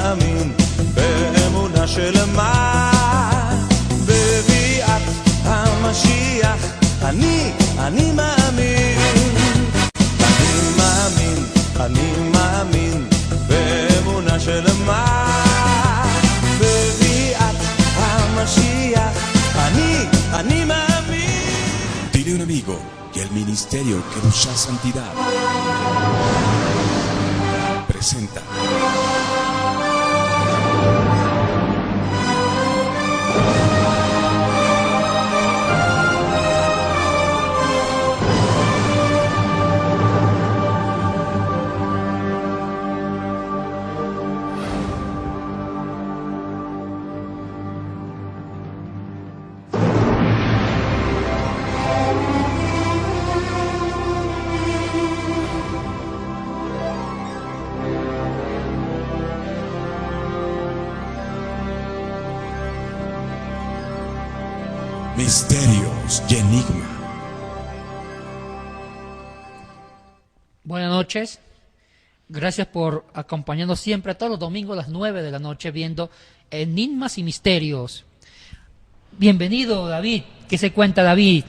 מאמין באמונה שלמה בביאת המשיח. אני מאמין, אני מאמין באמונה שלמה בביאת המשיח. אני מאמין. Dile a un amigo que el ministerio que busca santidad presenta Misterios y Enigma. Buenas noches. Gracias por acompañarnos siempre todos los domingos a las 9 de la noche viendo Enigmas y Misterios. Bienvenido, David. ¿Qué se cuenta, David?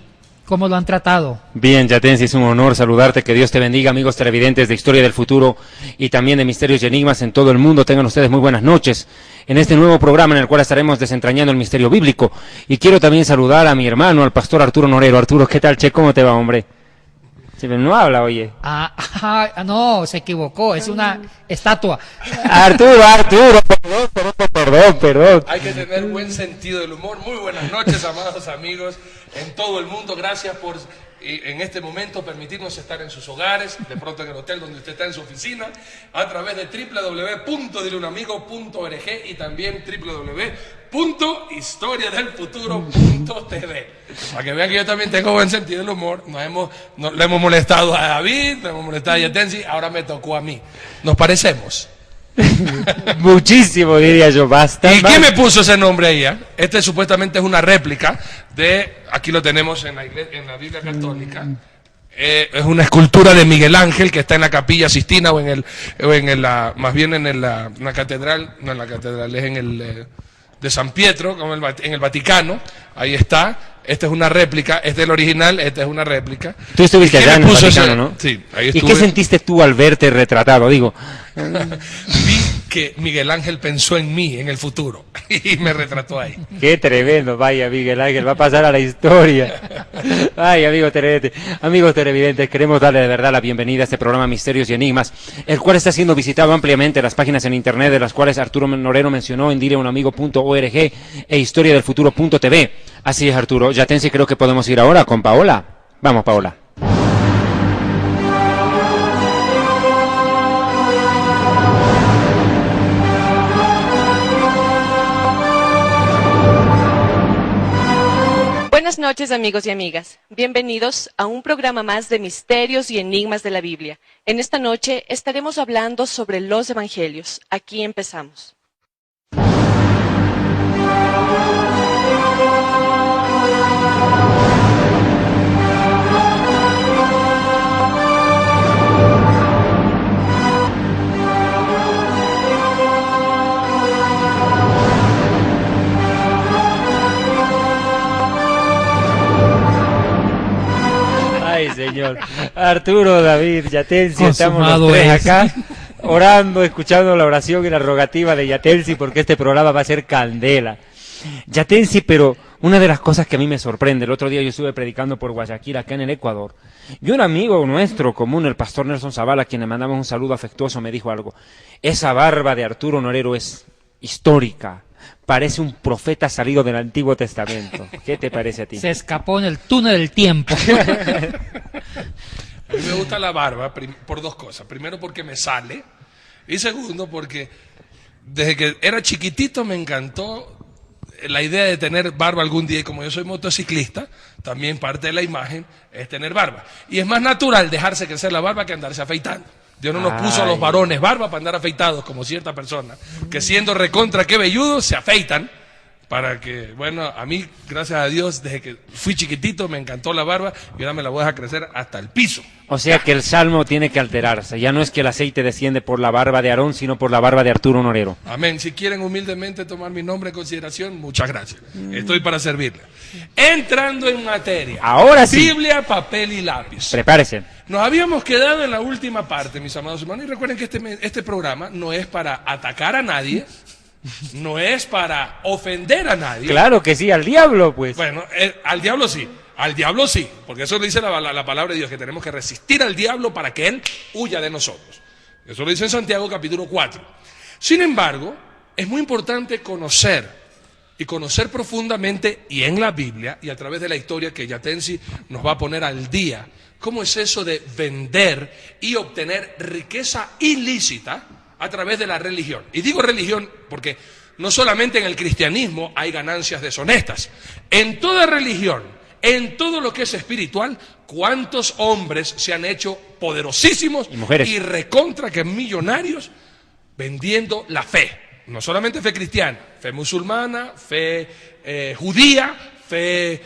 ¿Cómo lo han tratado? Bien, Yatensi, es un honor saludarte. Que Dios te bendiga, amigos televidentes de Historia del Futuro y también de Misterios y Enigmas en todo el mundo. Tengan ustedes muy buenas noches en este nuevo programa en el cual estaremos desentrañando el misterio bíblico. Y quiero también saludar a mi hermano, al pastor Arturo Norero. Arturo, ¿qué tal, che? ¿Cómo te va, hombre? No habla, oye. No, se equivocó, es una estatua. Arturo, perdón. Hay que tener buen sentido del humor. Muy buenas noches, amados amigos en todo el mundo. Gracias por en este momento permitirnos estar en sus hogares, de pronto en el hotel donde usted está, en su oficina, a través de www.dileunamigo.org y también www.historiadelfuturo.tv. Para que vean que yo también tengo buen sentido del humor. Le hemos molestado a David, le hemos molestado a Yatensi, ahora me tocó a mí. ¿Nos parecemos? Muchísimo, diría yo, basta. ¿Y quién me puso ese nombre ahí? Este supuestamente es una réplica de, aquí lo tenemos en la Biblia Católica, es una escultura de Miguel Ángel que está en la Capilla Sistina más bien en la catedral, no en la catedral, es en el de San Pietro, como en el Vaticano, ahí está. Esta es una réplica, este es el original, esta es una réplica. Tú estuviste allá en el Vaticano, ¿no? Sí, ahí estuve. ¿Y qué sentiste tú al verte retratado? Digo, vi que Miguel Ángel pensó en mí, en el futuro, y me retrató ahí. Qué tremendo, vaya Miguel Ángel, va a pasar a la historia. Ay, amigos televidentes, queremos darle de verdad la bienvenida a este programa Misterios y Enigmas, el cual está siendo visitado ampliamente en las páginas en internet, de las cuales Arturo Norero mencionó en dileunamigo.org e historiadelfuturo.tv. Así es, Arturo. Yatensi, creo que podemos ir ahora con Paola. Vamos, Paola. Buenas noches, amigos y amigas. Bienvenidos a un programa más de Misterios y Enigmas de la Biblia. En esta noche estaremos hablando sobre los Evangelios. Aquí empezamos. Ay, señor. Arturo, David, Yatensi, estamos los tres acá orando, escuchando la oración y la rogativa de Yatensi, porque este programa va a ser candela. Yatensi, pero una de las cosas que a mí me sorprende, el otro día yo estuve predicando por Guayaquil, acá en el Ecuador, y un amigo nuestro común, el pastor Nelson Zavala, a quien le mandamos un saludo afectuoso, me dijo algo: esa barba de Arturo Norero es histórica. Parece un profeta salido del Antiguo Testamento. ¿Qué te parece a ti? Se escapó en el túnel del tiempo. A mí me gusta la barba por dos cosas. Primero, porque me sale. Y segundo, porque desde que era chiquitito me encantó la idea de tener barba algún día. Y como yo soy motociclista, también parte de la imagen es tener barba. Y es más natural dejarse crecer la barba que andarse afeitando. Dios no nos puso a los varones barba para andar afeitados como cierta persona, que siendo recontra que velludos se afeitan para que, bueno, a mí, gracias a Dios, desde que fui chiquitito me encantó la barba y ahora me la voy a dejar crecer hasta el piso. O sea que el salmo tiene que alterarse. Ya no es que el aceite desciende por la barba de Aarón, sino por la barba de Arturo Norero. Amén. Si quieren humildemente tomar mi nombre en consideración, muchas gracias. Estoy para servirle. Entrando en materia. Ahora sí. Biblia, papel y lápiz. Prepárese. Nos habíamos quedado en la última parte, mis amados hermanos, y recuerden que este programa no es para atacar a nadie, no es para ofender a nadie. Claro que sí, al diablo, pues. Bueno, al diablo sí, porque eso lo dice la palabra de Dios, que tenemos que resistir al diablo para que él huya de nosotros. Eso lo dice en Santiago capítulo 4. Sin embargo, es muy importante conocer profundamente, y en la Biblia, y a través de la historia que Yatensi nos va a poner al día, cómo es eso de vender y obtener riqueza ilícita a través de la religión. Y digo religión porque no solamente en el cristianismo hay ganancias deshonestas. En toda religión, en todo lo que es espiritual, ¿cuántos hombres se han hecho poderosísimos y mujeres y recontra que millonarios vendiendo la fe? No solamente fe cristiana, fe musulmana, fe judía, fe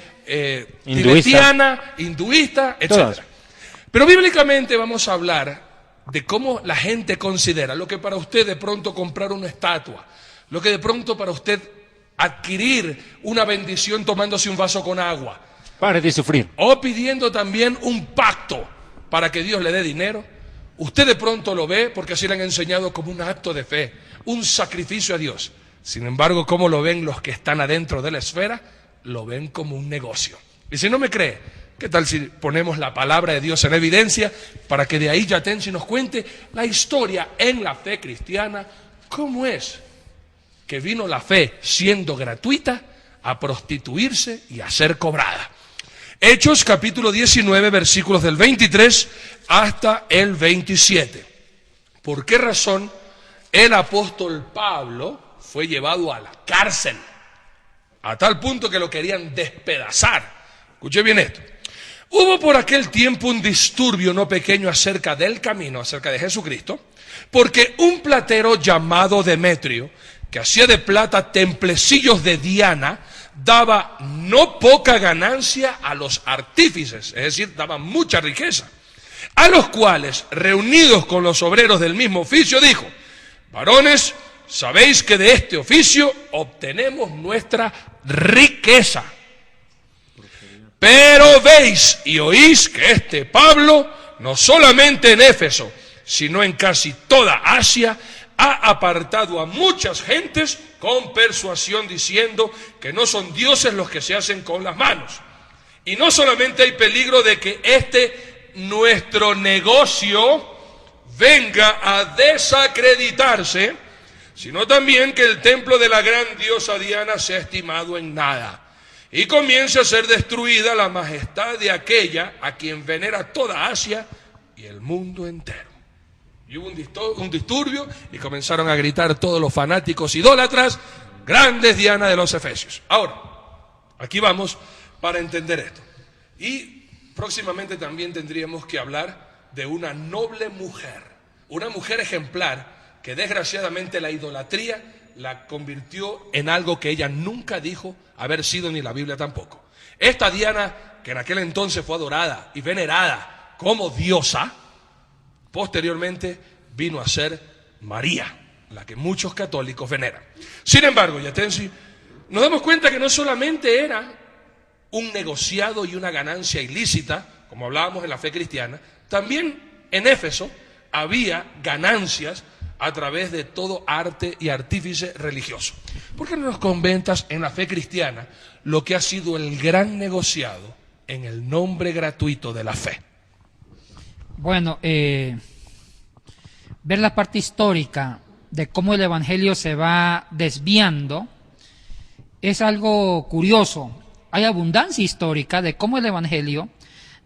tibetiana, hinduista, etc. Todas. Pero bíblicamente vamos a hablar de cómo la gente considera lo que para usted de pronto comprar una estatua, lo que de pronto para usted adquirir una bendición tomándose un vaso con agua. Pare de sufrir. O pidiendo también un pacto para que Dios le dé dinero. Usted de pronto lo ve porque así le han enseñado como un acto de fe, un sacrificio a Dios. Sin embargo, ¿cómo lo ven los que están adentro de la esfera? Lo ven como un negocio. Y si no me cree, ¿qué tal si ponemos la palabra de Dios en evidencia para que de ahí Yatensi nos cuente la historia en la fe cristiana? ¿Cómo es que vino la fe siendo gratuita a prostituirse y a ser cobrada? Hechos capítulo 19, versículos del 23 hasta el 27. ¿Por qué razón el apóstol Pablo fue llevado a la cárcel? A tal punto que lo querían despedazar. Escuche bien esto. Hubo por aquel tiempo un disturbio no pequeño acerca del camino, acerca de Jesucristo, porque un platero llamado Demetrio, que hacía de plata templecillos de Diana, daba no poca ganancia a los artífices, es decir, daba mucha riqueza, a los cuales, reunidos con los obreros del mismo oficio, dijo: varones, sabéis que de este oficio obtenemos nuestra riqueza. Pero veis y oís que este Pablo, no solamente en Éfeso, sino en casi toda Asia, ha apartado a muchas gentes con persuasión, diciendo que no son dioses los que se hacen con las manos. Y no solamente hay peligro de que nuestro negocio venga a desacreditarse, sino también que el templo de la gran diosa Diana sea estimado en nada, y comience a ser destruida la majestad de aquella a quien venera toda Asia y el mundo entero. Y hubo un disturbio y comenzaron a gritar todos los fanáticos idólatras: grandes Diana de los Efesios. Ahora, aquí vamos para entender esto. Y próximamente también tendríamos que hablar de una noble mujer, una mujer ejemplar que desgraciadamente la idolatría la convirtió en algo que ella nunca dijo haber sido, ni la Biblia tampoco. Esta Diana, que en aquel entonces fue adorada y venerada como diosa, posteriormente vino a ser María, la que muchos católicos veneran. Sin embargo, Yatensi, nos damos cuenta que no solamente era un negociado y una ganancia ilícita, como hablábamos en la fe cristiana, también en Éfeso había ganancias a través de todo arte y artífice religioso. ¿Por qué no nos comentas en la fe cristiana lo que ha sido el gran negociado en el nombre gratuito de la fe? Bueno, ver la parte histórica de cómo el Evangelio se va desviando es algo curioso. Hay abundancia histórica de cómo el Evangelio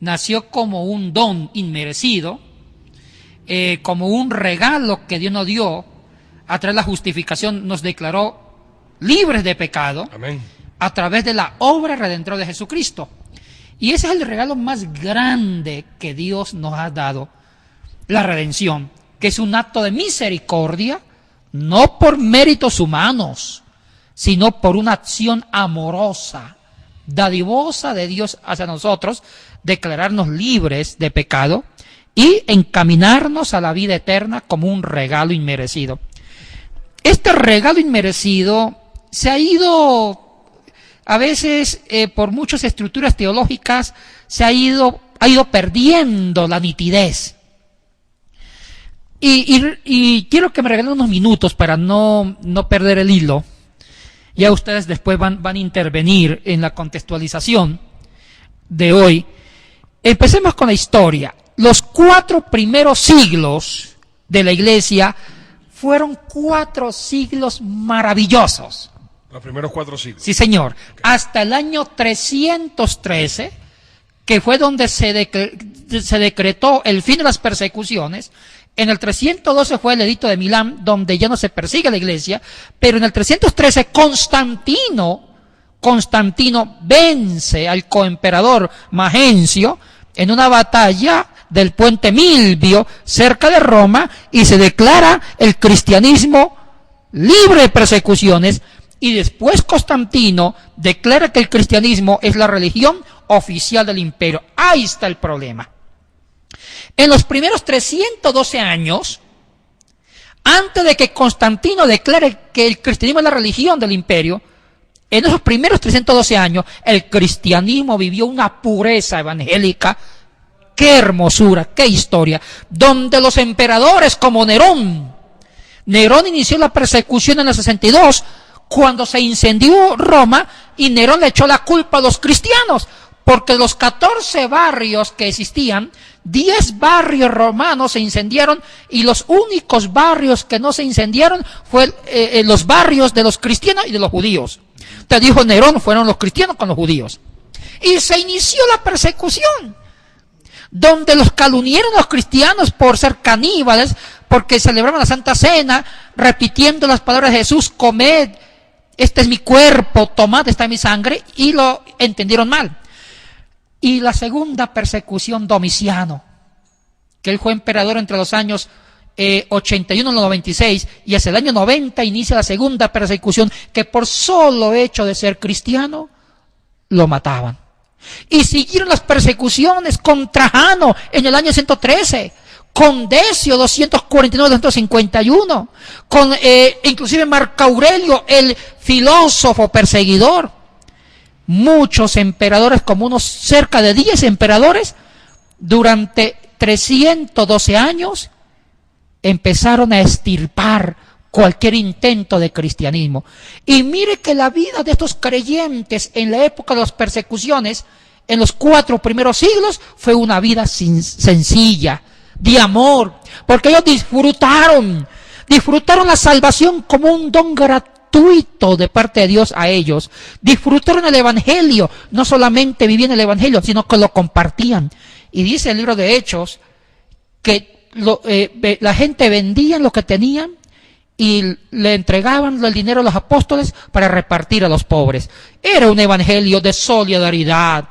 nació como un don inmerecido, como un regalo que Dios nos dio. A través de la justificación nos declaró libres de pecado. Amén. A través de la obra redentora de Jesucristo. Y ese es el regalo más grande que Dios nos ha dado, la redención, que es un acto de misericordia, no por méritos humanos, sino por una acción amorosa, dadivosa de Dios hacia nosotros, declararnos libres de pecado y encaminarnos a la vida eterna como un regalo inmerecido. Este regalo inmerecido se ha ido, a veces por muchas estructuras teológicas, ha ido perdiendo la nitidez. Y quiero que me regalen unos minutos para no perder el hilo. Ya ustedes después van a intervenir en la contextualización de hoy. Empecemos con la historia. Los 4 primeros siglos de la Iglesia fueron 4 siglos maravillosos. Los primeros 4 siglos. Sí, señor. Okay. Hasta el año 313, que fue donde se decretó el fin de las persecuciones. En el 312 fue el edicto de Milán, donde ya no se persigue a la Iglesia, pero en el 313 Constantino vence al coemperador Magencio en una batalla del puente Milvio cerca de Roma, y se declara el cristianismo libre de persecuciones, y después Constantino declara que el cristianismo es la religión oficial del imperio. Ahí está el problema. En los primeros 312 años, antes de que Constantino declare que el cristianismo es la religión del imperio, en esos primeros 312 años, el cristianismo vivió una pureza evangélica. ¡Qué hermosura! ¡Qué historia! Donde los emperadores como Nerón inició la persecución en el 62, cuando se incendió Roma, y Nerón le echó la culpa a los cristianos, porque los 14 barrios que existían, 10 barrios romanos se incendiaron, y los únicos barrios que no se incendiaron fueron los barrios de los cristianos y de los judíos. Te dijo Nerón, fueron los cristianos con los judíos. Y se inició la persecución, donde los calumniaron a los cristianos por ser caníbales, porque celebraban la Santa Cena, repitiendo las palabras de Jesús: comed, este es mi cuerpo, tomad, esta es mi sangre, y lo entendieron mal. Y la segunda persecución, Domiciano, que él fue emperador entre los años 81 y 96, y hacia el año 90 inicia la segunda persecución, que por solo hecho de ser cristiano, lo mataban. Y siguieron las persecuciones con Trajano en el año 113, con Decio 249-251, con inclusive Marco Aurelio, el filósofo perseguidor. Muchos emperadores, como unos cerca de 10 emperadores, durante 312 años, empezaron a extirpar cualquier intento de cristianismo. Y mire que la vida de estos creyentes en la época de las persecuciones, en los 4 primeros siglos, fue una vida sencilla, de amor, porque ellos disfrutaron la salvación como un don gratuito de parte de Dios a ellos. Disfrutaron el Evangelio, no solamente vivían el Evangelio, sino que lo compartían. Y dice el libro de Hechos que la gente vendía lo que tenían y le entregaban el dinero a los apóstoles para repartir a los pobres. Era un evangelio de solidaridad,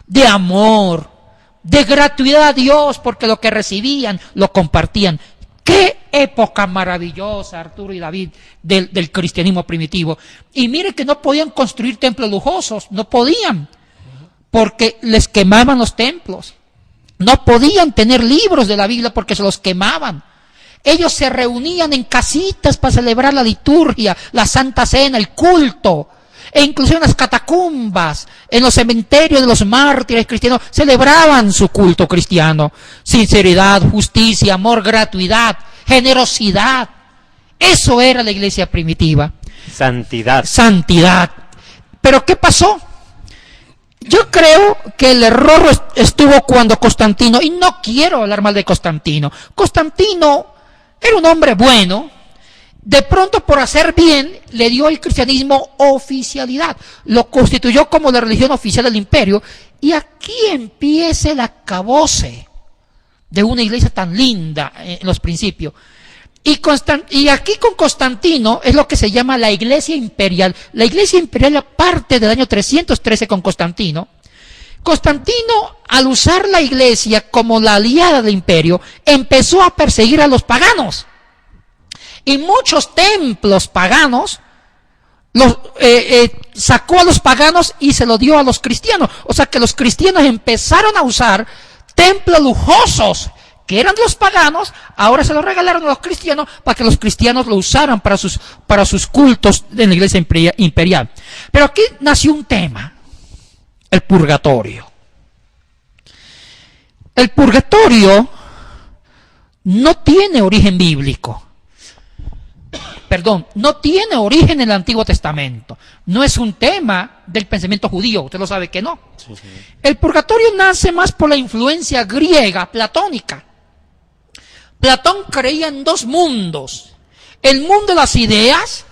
de amor, de gratuidad a Dios, porque lo que recibían lo compartían. ¡Qué época maravillosa, Arturo y David, del cristianismo primitivo! Y mire que no podían construir templos lujosos, no podían, porque les quemaban los templos. No podían tener libros de la Biblia porque se los quemaban. Ellos se reunían en casitas para celebrar la liturgia, la Santa Cena, el culto. E inclusive en las catacumbas, en los cementerios de los mártires cristianos, celebraban su culto cristiano. Sinceridad, justicia, amor, gratuidad, generosidad. Eso era la iglesia primitiva. Santidad. Pero ¿qué pasó? Yo creo que el error estuvo cuando Constantino, y no quiero hablar mal de Constantino. Constantino era un hombre bueno. De pronto, por hacer bien, le dio al cristianismo oficialidad. Lo constituyó como la religión oficial del imperio. Y aquí empieza el acabose de una iglesia tan linda en los principios. Y aquí con Constantino es lo que se llama la iglesia imperial. La iglesia imperial parte del año 313 con Constantino. Constantino, al usar la iglesia como la aliada del imperio, empezó a perseguir a los paganos. Y muchos templos paganos sacó a los paganos y se lo dio a los cristianos. O sea que los cristianos empezaron a usar templos lujosos que eran de los paganos, ahora se los regalaron a los cristianos para que los cristianos lo usaran para sus cultos en la iglesia imperial. Pero aquí nació un tema, el purgatorio. El purgatorio no tiene origen bíblico. Perdón, no tiene origen en el Antiguo Testamento. No es un tema del pensamiento judío, usted lo sabe que no. Sí. El purgatorio nace más por la influencia griega, platónica. Platón creía en dos mundos. El mundo de las ideas,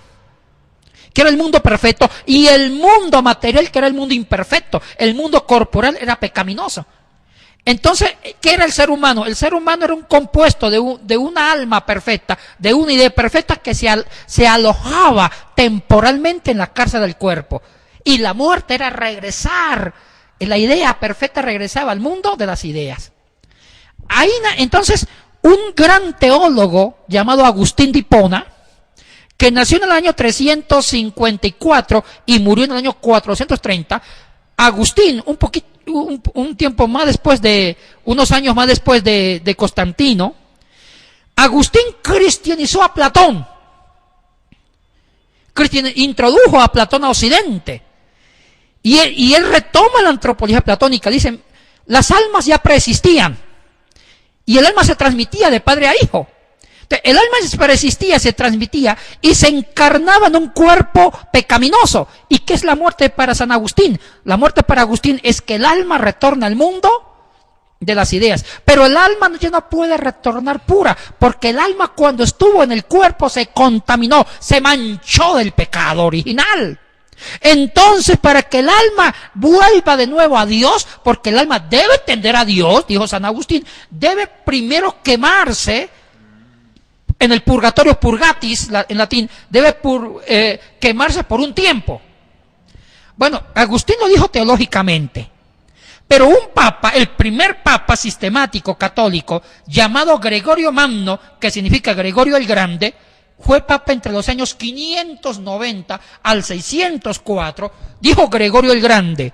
que era el mundo perfecto, y el mundo material, que era el mundo imperfecto. El mundo corporal era pecaminoso. Entonces, ¿qué era el ser humano? El ser humano era un compuesto de una alma perfecta, de una idea perfecta que se alojaba temporalmente en la cárcel del cuerpo. Y la muerte era regresar, la idea perfecta regresaba al mundo de las ideas. Entonces, un gran teólogo llamado Agustín de Hipona, que nació en el año 354 y murió en el año 430, Agustín, un tiempo más después unos años más después de Constantino, Agustín cristianizó a Platón, introdujo a Platón a Occidente, y él retoma la antropología platónica. Dicen, las almas ya preexistían, y el alma se transmitía de padre a hijo. El alma preexistía, se transmitía y se encarnaba en un cuerpo pecaminoso. ¿Y qué es la muerte para San Agustín? La muerte para Agustín es que el alma retorna al mundo de las ideas. Pero el alma ya no puede retornar pura, porque el alma cuando estuvo en el cuerpo se contaminó, se manchó del pecado original. Entonces, para que el alma vuelva de nuevo a Dios, porque el alma debe tender a Dios, dijo San Agustín, debe primero quemarse en el purgatorio, purgatis, en latín, debe quemarse por un tiempo. Bueno, Agustín lo dijo teológicamente, pero un papa, el primer papa sistemático católico, llamado Gregorio Magno, que significa Gregorio el Grande, fue papa entre los años 590 al 604, dijo Gregorio el Grande,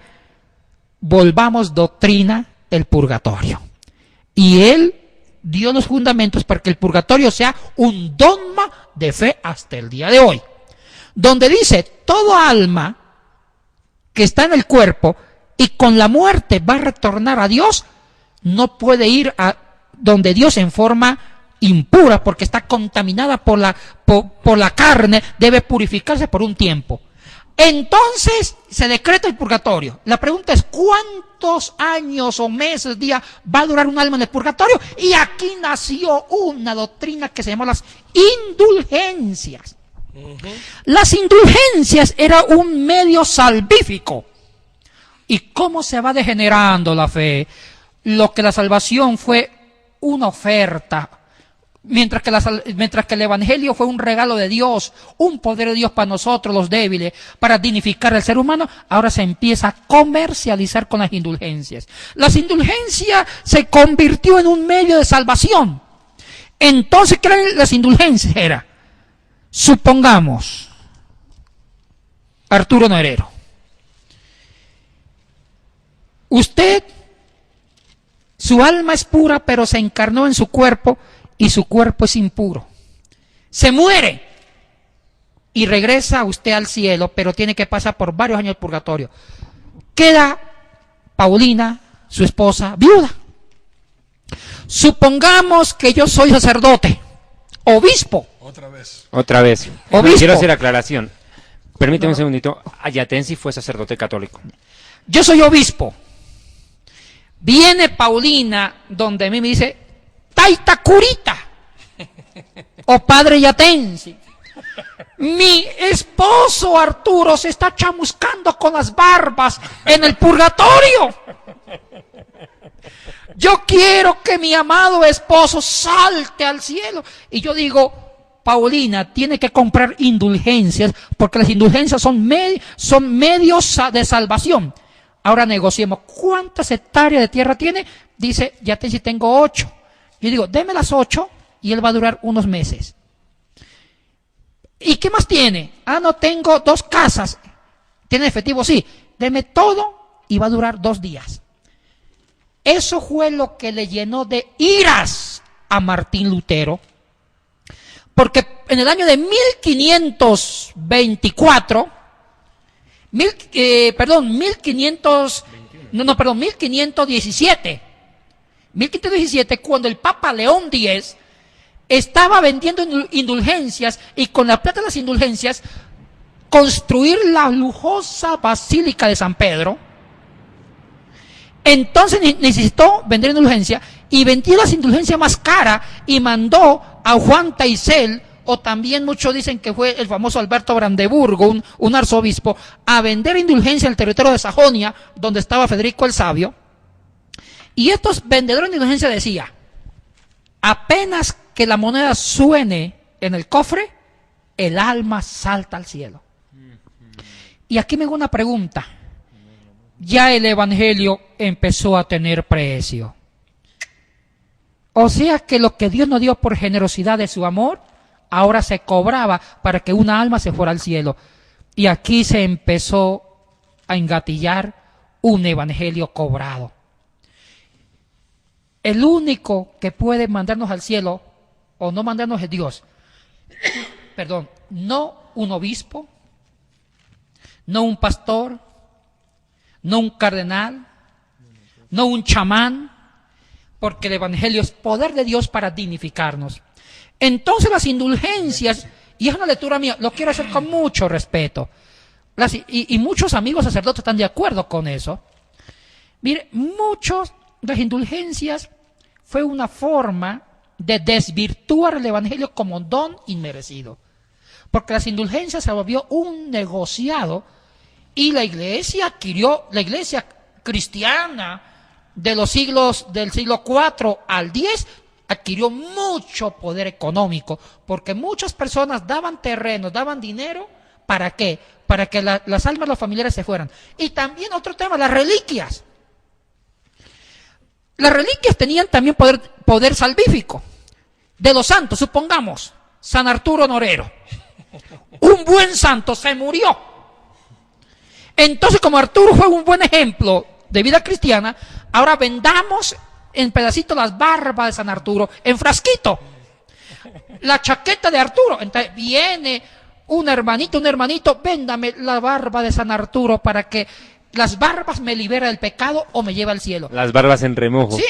volvamos doctrina del purgatorio. Y él dio los fundamentos para que el purgatorio sea un dogma de fe hasta el día de hoy, donde dice, todo alma que está en el cuerpo y con la muerte va a retornar a Dios, no puede ir a donde Dios en forma impura, porque está contaminada por la carne, debe purificarse por un tiempo. Entonces se decreta el purgatorio. La pregunta es, ¿cuántos años o meses, días va a durar un alma en el purgatorio? Y aquí nació una doctrina que se llamó las indulgencias. Las indulgencias era un medio salvífico. ¿Y cómo se va degenerando la fe? Lo que la salvación fue una oferta, mientras que el Evangelio fue un regalo de Dios, un poder de Dios para nosotros los débiles, para dignificar al ser humano, ahora se empieza a comercializar con las indulgencias. Las indulgencias se convirtió en un medio de salvación. Entonces, ¿qué eran las indulgencias? Supongamos, Arturo Norero, usted, su alma es pura, pero se encarnó en su cuerpo, y su cuerpo es impuro. Se muere y regresa usted al cielo, pero tiene que pasar por varios años de purgatorio. Queda Paulina, su esposa, viuda. Supongamos que yo soy sacerdote, obispo. Otra vez. Obispo. Quiero hacer aclaración. Permíteme un segundito. Ayatensi fue sacerdote católico. Yo soy obispo. Viene Paulina donde a mí me dice, Taita Curita, o padre Yatensi, mi esposo Arturo se está chamuscando con las barbas en el purgatorio. Yo quiero que mi amado esposo salte al cielo. Y yo digo, Paulina, tiene que comprar indulgencias, porque las indulgencias son medios de salvación. Ahora negociemos. ¿Cuántas hectáreas de tierra tiene? Dice Yatensi, tengo 8. Yo digo, deme las 8 y él va a durar unos meses. ¿Y qué más tiene? Ah, no, tengo 2 casas. ¿Tiene efectivo? Sí. Deme todo y va a durar 2 días. Eso fue lo que le llenó de iras a Martín Lutero. Porque en el año de 1524, 1517, cuando el Papa León X estaba vendiendo indulgencias y con la plata de las indulgencias construir la lujosa Basílica de San Pedro. Entonces necesitó vender indulgencia y vendió las indulgencias más caras y mandó a Juan Taisel, o también muchos dicen que fue el famoso Alberto Brandeburgo, un arzobispo, a vender indulgencia en el territorio de Sajonia, donde estaba Federico el Sabio. Y estos vendedores de indulgencia decían: apenas que la moneda suene en el cofre, el alma salta al cielo. Y aquí me hago una pregunta. Ya el evangelio empezó a tener precio. O sea que lo que Dios nos dio por generosidad de su amor, ahora se cobraba para que una alma se fuera al cielo. Y aquí se empezó a engatillar un evangelio cobrado. El único que puede mandarnos al cielo o no mandarnos es Dios. Perdón, no un obispo, no un pastor, no un cardenal, no un chamán, porque el evangelio es poder de Dios para dignificarnos. Entonces las indulgencias, y es una lectura mía, lo quiero hacer con mucho respeto, y muchos amigos sacerdotes están de acuerdo con eso. Mire, las indulgencias fue una forma de desvirtuar el evangelio como don inmerecido, porque las indulgencias se volvió un negociado y la iglesia cristiana del siglo IV al X adquirió mucho poder económico, porque muchas personas daban terrenos, daban dinero, ¿para qué? Para que las almas de los familiares se fueran. Y también otro tema, las reliquias. Las reliquias tenían también poder salvífico. De los santos, supongamos, San Arturo Honorero. Un buen santo se murió. Entonces, como Arturo fue un buen ejemplo de vida cristiana, ahora vendamos en pedacitos las barbas de San Arturo, en frasquito. La chaqueta de Arturo. Entonces viene un hermanito, véndame la barba de San Arturo para que las barbas me libera del pecado o me lleva al cielo. Las barbas en remojo. Sí,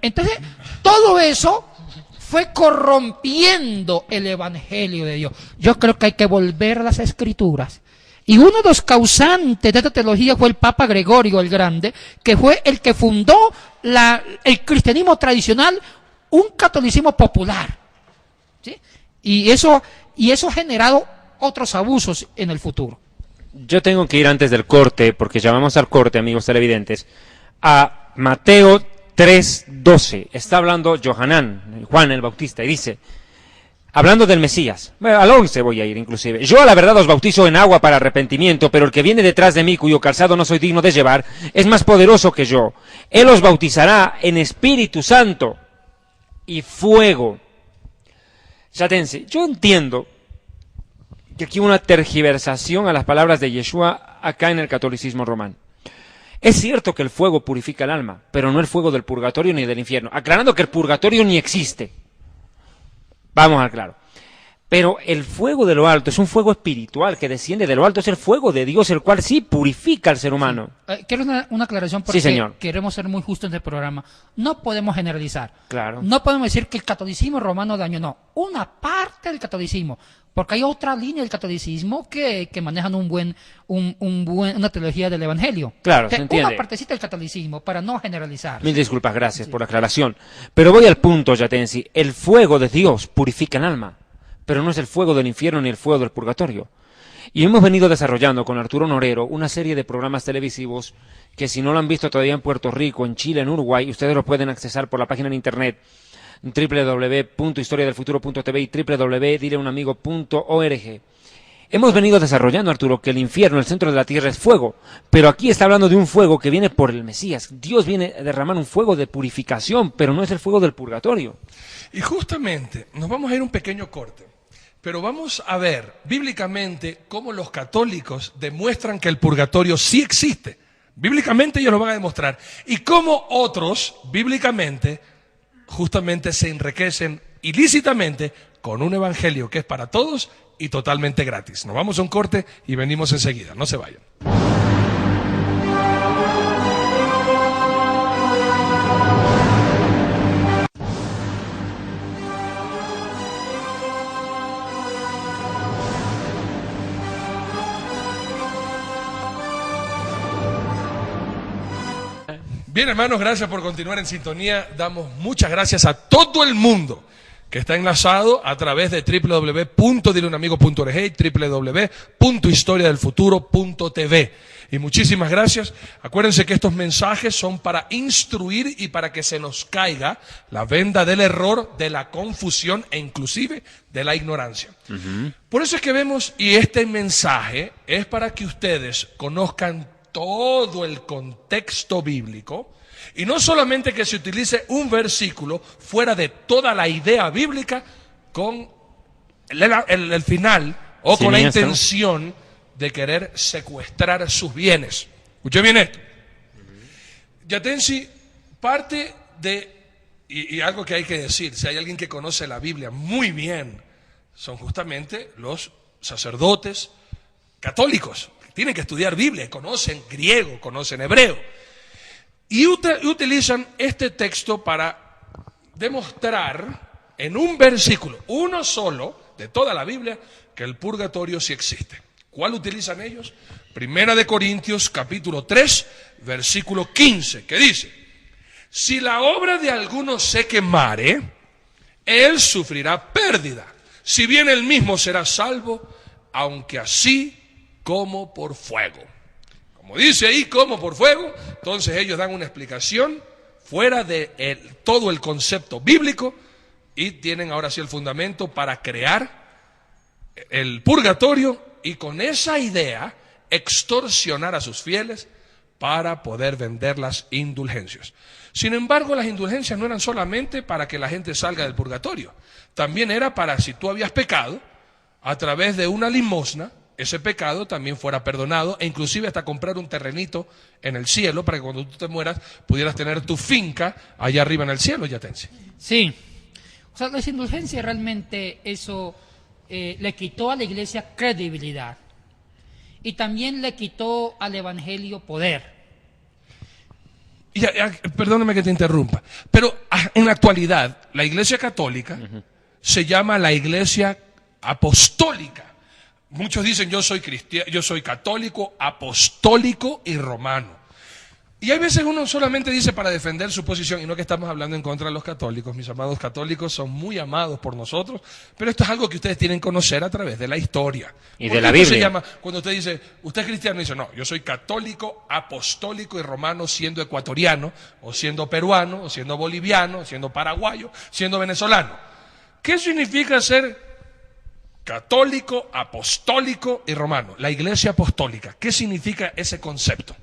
entonces todo eso fue corrompiendo el evangelio de Dios. Yo creo que hay que volver a las escrituras. Y uno de los causantes de esta teología fue el Papa Gregorio el Grande, que fue el que fundó el cristianismo tradicional, un catolicismo popular. ¿Sí? Y eso ha generado otros abusos en el futuro. Yo tengo que ir antes del corte, porque llamamos al corte, amigos televidentes, a Mateo 3:12. Está hablando Juan el Bautista, y dice, hablando del Mesías, al 11 voy a ir inclusive: yo a la verdad os bautizo en agua para arrepentimiento, pero el que viene detrás de mí, cuyo calzado no soy digno de llevar, es más poderoso que yo. Él os bautizará en Espíritu Santo y fuego. Chátense, yo entiendo que aquí hay una tergiversación a las palabras de Yeshua acá en el catolicismo romano. Es cierto que el fuego purifica el alma, pero no el fuego del purgatorio ni del infierno, aclarando que el purgatorio ni existe. Vamos al claro. Pero el fuego de lo alto es un fuego espiritual que desciende de lo alto, es el fuego de Dios, el cual sí purifica al ser humano. Sí. Quiero una aclaración porque sí, señor. Queremos ser muy justos en el programa. No podemos generalizar. Claro. No podemos decir que el catolicismo romano dañó, no. Una parte del catolicismo, porque hay otra línea del catolicismo que manejan una teología del evangelio. Claro, se entiende. Una partecita del catolicismo, para no generalizar. Mil disculpas, gracias por la aclaración. Pero voy al punto, Yatensi. El fuego de Dios purifica el alma, pero no es el fuego del infierno ni el fuego del purgatorio. Y hemos venido desarrollando con Arturo Honorero una serie de programas televisivos que, si no lo han visto todavía en Puerto Rico, en Chile, en Uruguay, ustedes lo pueden accesar por la página en internet www.historiadelfuturo.tv y www.dileunamigo.org. Hemos venido desarrollando, Arturo, que el infierno, el centro de la tierra, es fuego, pero aquí está hablando de un fuego que viene por el Mesías. Dios viene a derramar un fuego de purificación, pero no es el fuego del purgatorio. Y justamente nos vamos a ir un pequeño corte. Pero vamos a ver bíblicamente cómo los católicos demuestran que el purgatorio sí existe. Bíblicamente ellos lo van a demostrar. Y cómo otros, bíblicamente, justamente se enriquecen ilícitamente con un evangelio que es para todos y totalmente gratis. Nos vamos a un corte y venimos enseguida. No se vayan. Bien, hermanos, gracias por continuar en sintonía. Damos muchas gracias a todo el mundo que está enlazado a través de www.dileunamigo.org y www.historiadelfuturo.tv. Y muchísimas gracias. Acuérdense que estos mensajes son para instruir y para que se nos caiga la venda del error, de la confusión e inclusive de la ignorancia. Por eso es que vemos, y este mensaje es para que ustedes conozcan todo el contexto bíblico, y no solamente que se utilice un versículo fuera de toda la idea bíblica con el final o con la intención de querer secuestrar sus bienes. Escuchen bien esto. Yatensi, parte de, y algo que hay que decir, si hay alguien que conoce la Biblia muy bien, son justamente los sacerdotes católicos. Tienen que estudiar Biblia, conocen griego, conocen hebreo. Y utilizan este texto para demostrar en un versículo, uno solo de toda la Biblia, que el purgatorio sí existe. ¿Cuál utilizan ellos? Primera de Corintios, capítulo 3, versículo 15, que dice: si la obra de alguno se quemare, él sufrirá pérdida, si bien él mismo será salvo, aunque así como por fuego. Como dice ahí, como por fuego, entonces ellos dan una explicación fuera de todo el concepto bíblico y tienen ahora sí el fundamento para crear el purgatorio y con esa idea extorsionar a sus fieles para poder vender las indulgencias. Sin embargo, las indulgencias no eran solamente para que la gente salga del purgatorio, también era para, si tú habías pecado, a través de una limosna, ese pecado también fuera perdonado, e inclusive hasta comprar un terrenito en el cielo para que cuando tú te mueras pudieras tener tu finca allá arriba en el cielo, Yatensi. Sí, o sea, las indulgencias realmente eso le quitó a la iglesia credibilidad y también le quitó al evangelio poder. Perdóname que te interrumpa, pero en la actualidad la iglesia católica se llama la iglesia apostólica. Muchos dicen yo soy cristiano, yo soy católico, apostólico y romano. Y hay veces uno solamente dice para defender su posición, y no que estamos hablando en contra de los católicos, mis amados católicos son muy amados por nosotros, pero esto es algo que ustedes tienen que conocer a través de la historia. Y de la Biblia. Se llama, cuando usted dice, usted es cristiano, dice, no, yo soy católico, apostólico y romano siendo ecuatoriano, o siendo peruano, o siendo boliviano, o siendo paraguayo, siendo venezolano. ¿Qué significa ser católico, apostólico y romano? La iglesia apostólica, ¿qué significa ese concepto?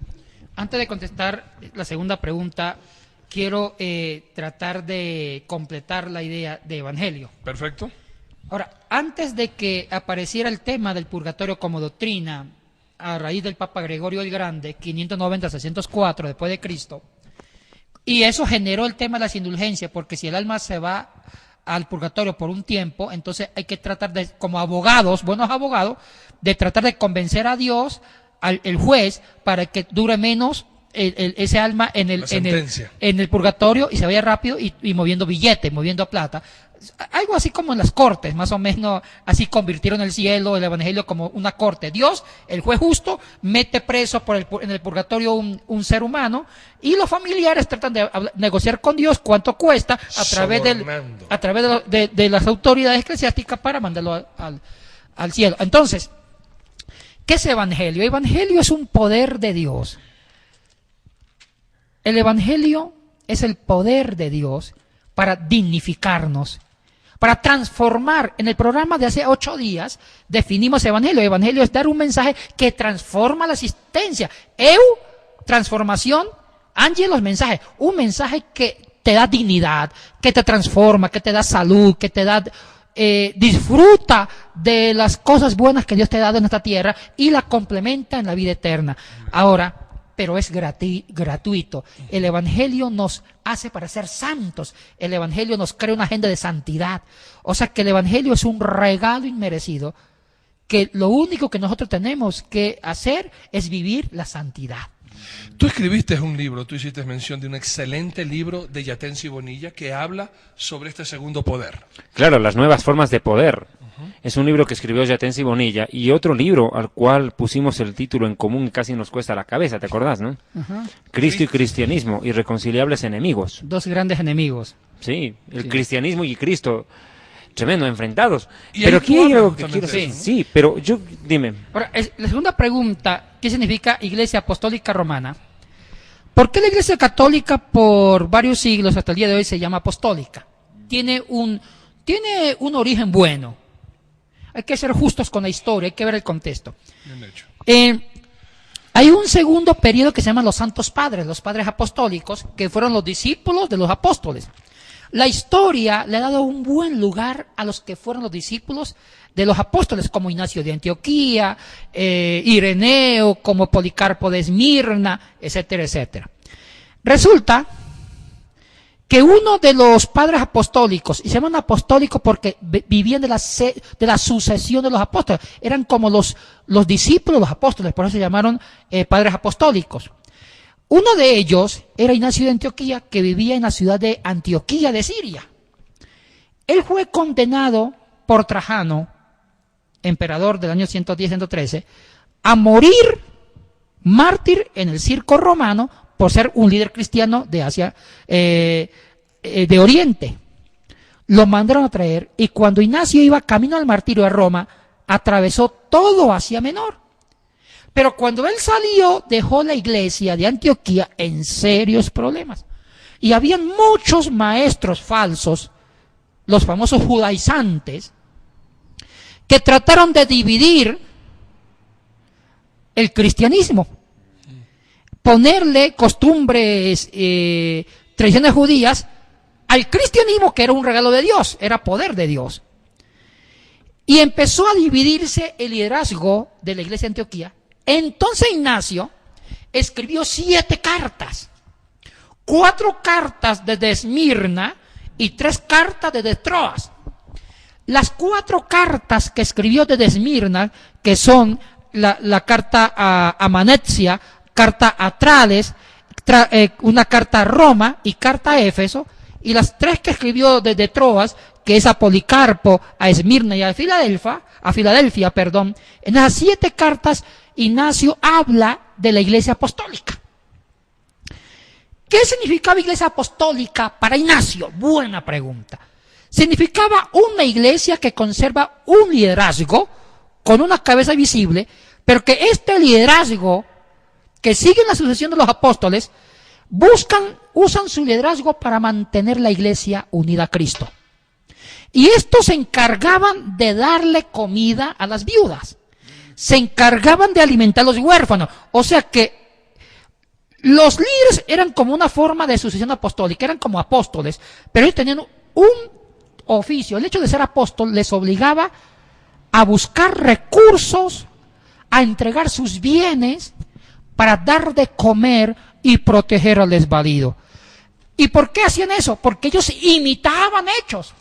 Antes de contestar la segunda pregunta, quiero tratar de completar la idea de evangelio. Perfecto. Ahora, antes de que apareciera el tema del purgatorio como doctrina, a raíz del Papa Gregorio el Grande, 590-604 después de Cristo, y eso generó el tema de las indulgencias, porque si el alma se va al purgatorio por un tiempo, entonces hay que tratar de, como abogados, buenos abogados, de tratar de convencer a Dios, el juez, para que dure menos ese alma en el purgatorio y se vaya rápido y moviendo billetes, moviendo plata. Algo así como en las cortes, más o menos así convirtieron el cielo, el evangelio como una corte. Dios, el juez justo, mete preso en el purgatorio un ser humano y los familiares tratan de negociar con Dios cuánto cuesta a través de las autoridades eclesiásticas para mandarlo al cielo. Entonces, ¿qué es evangelio? Evangelio es un poder de Dios. El evangelio es el poder de Dios para dignificarnos, para transformar. En el programa de hace 8 días definimos evangelio. Evangelio es dar un mensaje que transforma la existencia. Transformación, ángelos, mensaje. Un mensaje que te da dignidad, que te transforma, que te da salud, que te da disfruta de las cosas buenas que Dios te ha dado en esta tierra y la complementa en la vida eterna. Ahora, pero es gratuito. El Evangelio nos hace para ser santos. El Evangelio nos crea una agenda de santidad. O sea que el Evangelio es un regalo inmerecido, que lo único que nosotros tenemos que hacer es vivir la santidad. Tú escribiste un libro, tú hiciste mención de un excelente libro de Yatensi Bonilla que habla sobre este segundo poder. Claro, las nuevas formas de poder. Es un libro que escribió Yatensi Bonilla y otro libro al cual pusimos el título en común y casi nos cuesta la cabeza, ¿te acordás, no? Cristo y cristianismo, irreconciliables enemigos. Dos grandes enemigos. Sí, el cristianismo y Cristo, tremendo, enfrentados. Y pero ahí aquí tú hay hablas algo que justamente quiero de decir. eso, ¿no? Sí, pero yo, dime. Ahora, la segunda pregunta, ¿qué significa Iglesia Apostólica Romana? ¿Por qué la Iglesia Católica por varios siglos hasta el día de hoy se llama apostólica? Tiene un origen bueno. Hay que ser justos con la historia, hay que ver el contexto. Bien hecho. Hay un segundo periodo que se llama los Santos Padres, los Padres Apostólicos, que fueron los discípulos de los apóstoles. La historia le ha dado un buen lugar a los que fueron los discípulos de los apóstoles, como Ignacio de Antioquía, Ireneo, como Policarpo de Esmirna, etcétera, etcétera. Resulta que uno de los padres apostólicos, y se llaman apostólicos porque vivían de la sucesión de los apóstoles, eran como los discípulos de los apóstoles, por eso se llamaron padres apostólicos. Uno de ellos era Ignacio de Antioquía, que vivía en la ciudad de Antioquía de Siria. Él fue condenado por Trajano, emperador del año 110-113, a morir mártir en el circo romano por ser un líder cristiano de Asia, de Oriente. Lo mandaron a traer y cuando Ignacio iba camino al martirio a Roma, atravesó todo Asia Menor. Pero cuando él salió, dejó la iglesia de Antioquía en serios problemas. Y habían muchos maestros falsos, los famosos judaizantes, que trataron de dividir el cristianismo, ponerle costumbres, tradiciones judías al cristianismo, que era un regalo de Dios, era poder de Dios. Y empezó a dividirse el liderazgo de la iglesia de Antioquía. Entonces Ignacio escribió 7 cartas, 4 cartas desde Esmirna y 3 cartas desde Troas. Las 4 cartas que escribió desde Esmirna, que son la carta a Manetsia, carta a Trades, una carta a Roma y carta a Éfeso, y las 3 que escribió desde Troas, que es a Policarpo, a Esmirna y a Filadelfia, en esas 7 cartas Ignacio habla de la iglesia apostólica. ¿Qué significaba iglesia apostólica para Ignacio? Buena pregunta. Significaba una iglesia que conserva un liderazgo con una cabeza visible, pero que este liderazgo que sigue la sucesión de los apóstoles usan su liderazgo para mantener la iglesia unida a Cristo. Y estos se encargaban de darle comida a las viudas. Se encargaban de alimentar a los huérfanos. O sea que los líderes eran como una forma de sucesión apostólica, eran como apóstoles, pero ellos tenían un oficio. El hecho de ser apóstol les obligaba a buscar recursos, a entregar sus bienes para dar de comer y proteger al desvalido. ¿Y por qué hacían eso? Porque ellos imitaban hechos.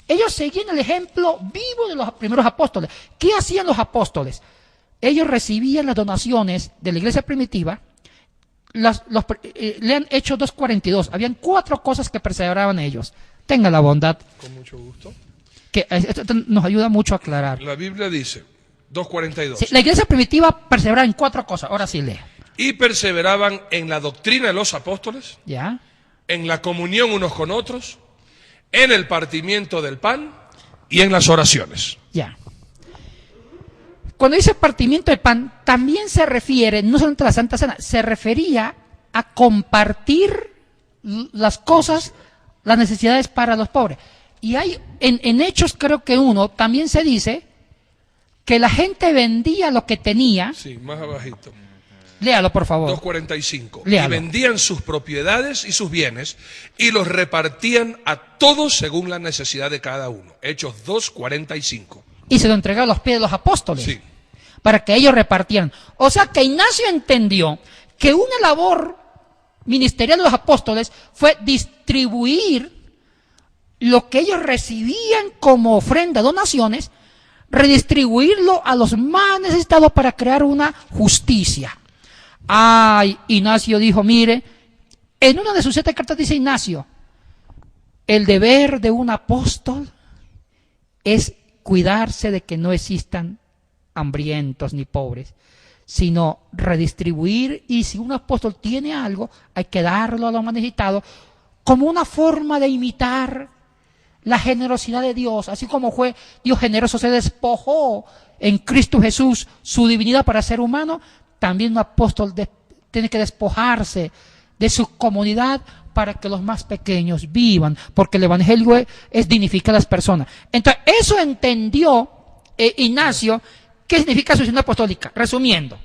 Ellos seguían el ejemplo vivo de los primeros apóstoles. ¿Qué hacían los apóstoles? Ellos recibían las donaciones de la iglesia primitiva. Lean Hechos 2:42. Habían 4 cosas que perseveraban ellos. Tenga la bondad. Con mucho gusto. Que esto nos ayuda mucho a aclarar. La Biblia dice, 2:42. Sí, la iglesia primitiva perseveraba en 4 cosas. Ahora sí lee. Y perseveraban en la doctrina de los apóstoles, ¿Ya? en la comunión unos con otros, en el partimiento del pan y en las oraciones. Ya. Cuando dice partimiento del pan, también se refiere, no solamente a la Santa Cena, se refería a compartir las cosas, las necesidades para los pobres. Y hay, en Hechos creo que 1, también se dice que la gente vendía lo que tenía. Sí, más abajito. Léalo, por favor. 2:45. Léalo. Y vendían sus propiedades y sus bienes y los repartían a todos según la necesidad de cada uno. Hechos 2:45. Y se lo entregó a los pies de los apóstoles. Sí. Para que ellos repartieran. O sea que Ignacio entendió que una labor ministerial de los apóstoles fue distribuir lo que ellos recibían como ofrenda, donaciones, redistribuirlo a los más necesitados para crear una justicia. Ay, Ignacio dijo, mire, en una de sus 7 cartas dice Ignacio, el deber de un apóstol es cuidarse de que no existan hambrientos ni pobres, sino redistribuir, y si un apóstol tiene algo, hay que darlo a los más necesitados, como una forma de imitar la generosidad de Dios. Así como fue Dios generoso, se despojó en Cristo Jesús su divinidad para ser humano, también un apóstol tiene que despojarse de su comunidad para que los más pequeños vivan, porque el evangelio es dignificar a las personas. Entonces, eso entendió Ignacio. ¿Qué significa sucesión apostólica? Resumiendo,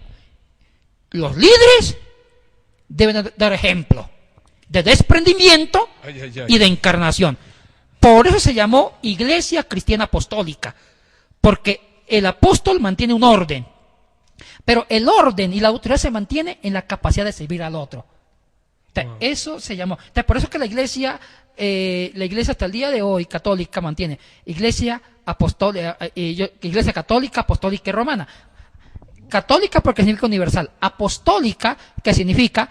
los líderes deben dar ejemplo de desprendimiento y de encarnación. Por eso se llamó Iglesia Cristiana Apostólica, porque el apóstol mantiene un orden, pero el orden y la autoridad se mantiene en la capacidad de servir al otro. Entonces, eso se llamó. Entonces, por eso que la iglesia hasta el día de hoy católica mantiene iglesia católica, apostólica y romana. Católica porque significa universal, apostólica que significa